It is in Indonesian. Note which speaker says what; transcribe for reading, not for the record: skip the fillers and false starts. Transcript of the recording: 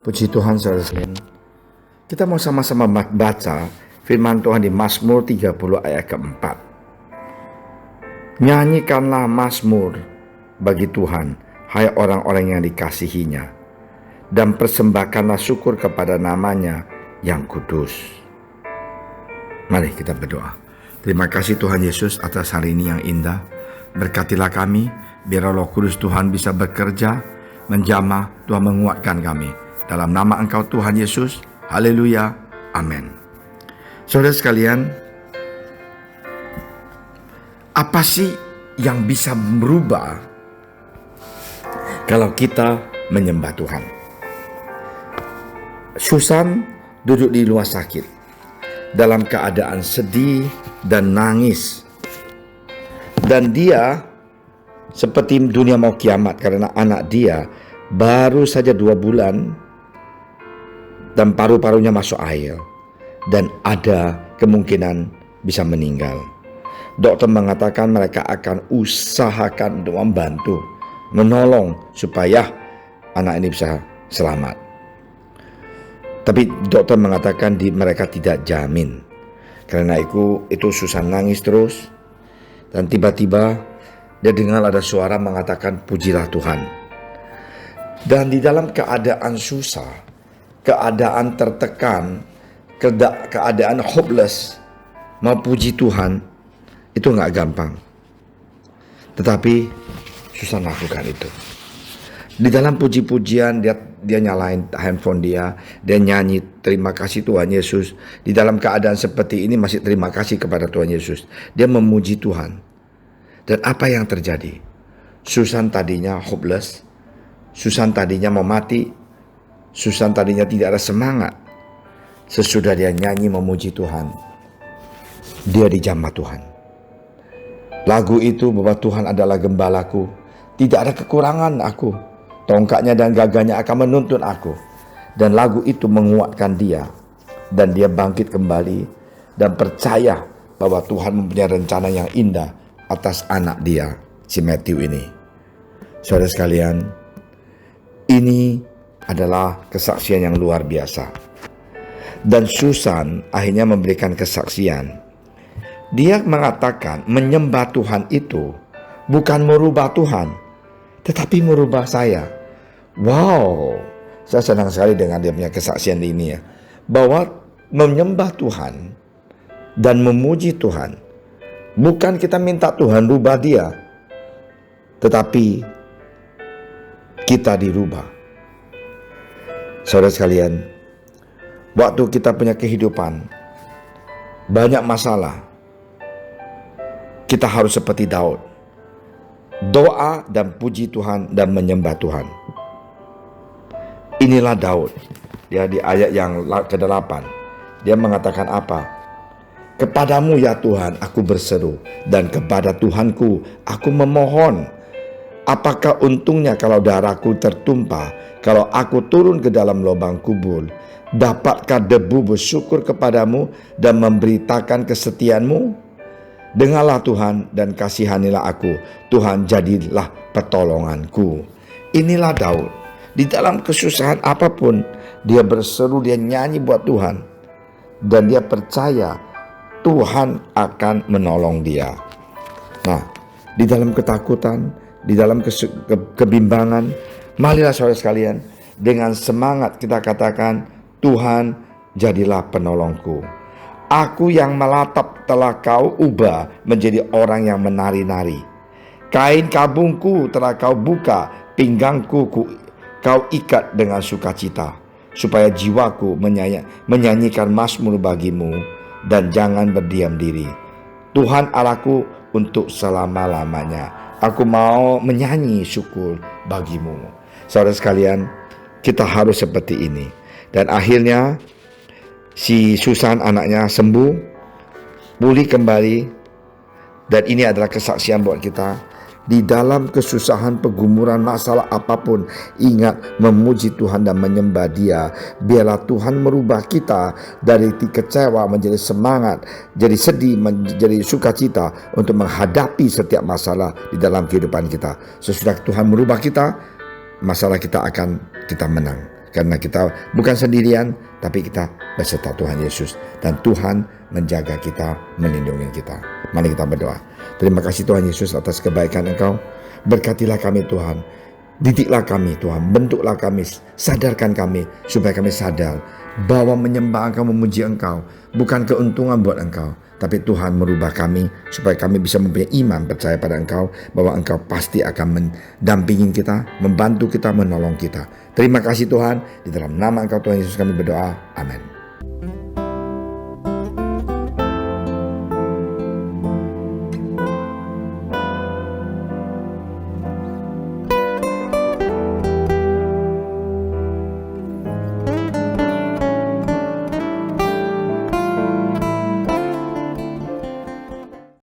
Speaker 1: Puji Tuhan, saudara sekalian. Kita mau sama-sama baca firman Tuhan di Mazmur 30 ayat keempat. Nyanyikanlah mazmur bagi Tuhan, hai orang-orang yang dikasihinya, dan persembahkanlah syukur kepada namanya yang kudus. Mari kita berdoa. Terima kasih Tuhan Yesus atas hari ini yang indah. Berkatilah kami, biar Roh Kudus Tuhan bisa bekerja, menjamah, Tuhan menguatkan kami. Dalam nama Engkau Tuhan Yesus, haleluya, amin. Saudara sekalian, apa sih yang bisa berubah kalau kita menyembah Tuhan? Susan duduk di luar sakit, dalam keadaan sedih dan nangis. Dan dia seperti dunia mau kiamat karena anak dia baru saja 2 bulan dan paru-parunya masuk air dan ada kemungkinan bisa meninggal. Dokter mengatakan mereka akan usahakan untuk membantu, menolong supaya anak ini bisa selamat. Tapi dokter mengatakan mereka tidak jamin. Karena itu Susan nangis terus. Dan tiba-tiba dia dengar ada suara mengatakan pujilah Tuhan. Dan di dalam keadaan susah, keadaan tertekan, keadaan hopeless, mau puji Tuhan itu gak gampang. Tetapi Susan lakukan itu. Di dalam puji-pujian dia nyalain handphone dia nyanyi terima kasih Tuhan Yesus. Di dalam keadaan seperti ini masih terima kasih kepada Tuhan Yesus. Dia memuji Tuhan. Dan apa yang terjadi? Susan tadinya hopeless, Susan tadinya mau mati, Susan tadinya tidak ada semangat. Sesudah dia nyanyi memuji Tuhan, dia dijamah Tuhan. Lagu itu bahwa Tuhan adalah gembalaku, tidak ada kekurangan aku, tongkatnya dan gagahnya akan menuntun aku. Dan lagu itu menguatkan dia, dan dia bangkit kembali dan percaya bahwa Tuhan mempunyai rencana yang indah atas anak dia, si Matthew ini. Saudara sekalian, ini adalah kesaksian yang luar biasa. Dan Susan akhirnya memberikan kesaksian. Dia mengatakan menyembah Tuhan itu bukan merubah Tuhan, tetapi merubah saya. Wow, saya senang sekali dengan dia punya kesaksian ini ya. Bahwa menyembah Tuhan dan memuji Tuhan, bukan kita minta Tuhan rubah dia, tetapi kita dirubah. Saudara sekalian, waktu kita punya kehidupan banyak masalah, kita harus seperti Daud, doa dan puji Tuhan dan menyembah Tuhan. Inilah Daud. Dia di ayat yang ke-8 dia mengatakan apa? Kepadamu ya Tuhan aku berseru, dan kepada Tuhanku aku memohon. Apakah untungnya kalau darahku tertumpah, kalau aku turun ke dalam lubang kubur? Dapatkah debu bersyukur kepadamu dan memberitakan kesetiaanmu? Dengarlah Tuhan dan kasihanilah aku. Tuhan jadilah pertolonganku. Inilah Daud. Di dalam kesusahan apapun, dia berseru, dia nyanyi buat Tuhan. Dan dia percaya Tuhan akan menolong dia. Nah, di dalam ketakutan, di dalam kebimbangan, marilah saudara sekalian, dengan semangat kita katakan, Tuhan jadilah penolongku. Aku yang melatap telah kau ubah menjadi orang yang menari-nari. Kain kabungku telah kau buka, pinggangku kau ikat dengan sukacita, supaya jiwaku menyanyikan mazmur bagimu dan jangan berdiam diri. Tuhan Allahku untuk selama-lamanya. Aku mau menyanyi syukur bagimu. Saudara sekalian, kita harus seperti ini. Dan akhirnya si Susan anaknya sembuh, pulih kembali. Dan ini adalah kesaksian buat kita. Di dalam kesusahan, pergumulan, masalah apapun, ingat memuji Tuhan dan menyembah Dia. Biarlah Tuhan merubah kita dari kecewa menjadi semangat, jadi sedih menjadi sukacita untuk menghadapi setiap masalah di dalam kehidupan kita. Sesudah Tuhan merubah kita, masalah kita menang. Karena kita bukan sendirian, tapi kita beserta Tuhan Yesus. Dan Tuhan menjaga kita, melindungi kita. Mari kita berdoa. Terima kasih Tuhan Yesus atas kebaikan Engkau. Berkatilah kami Tuhan. Didiklah kami Tuhan, bentuklah kami, sadarkan kami supaya kami sadar bahwa menyembah Engkau, memuji Engkau bukan keuntungan buat Engkau, tapi Tuhan merubah kami supaya kami bisa mempunyai iman, percaya pada Engkau bahwa Engkau pasti akan mendampingi kita, membantu kita, menolong kita. Terima kasih Tuhan, di dalam nama Engkau Tuhan Yesus kami berdoa, amin.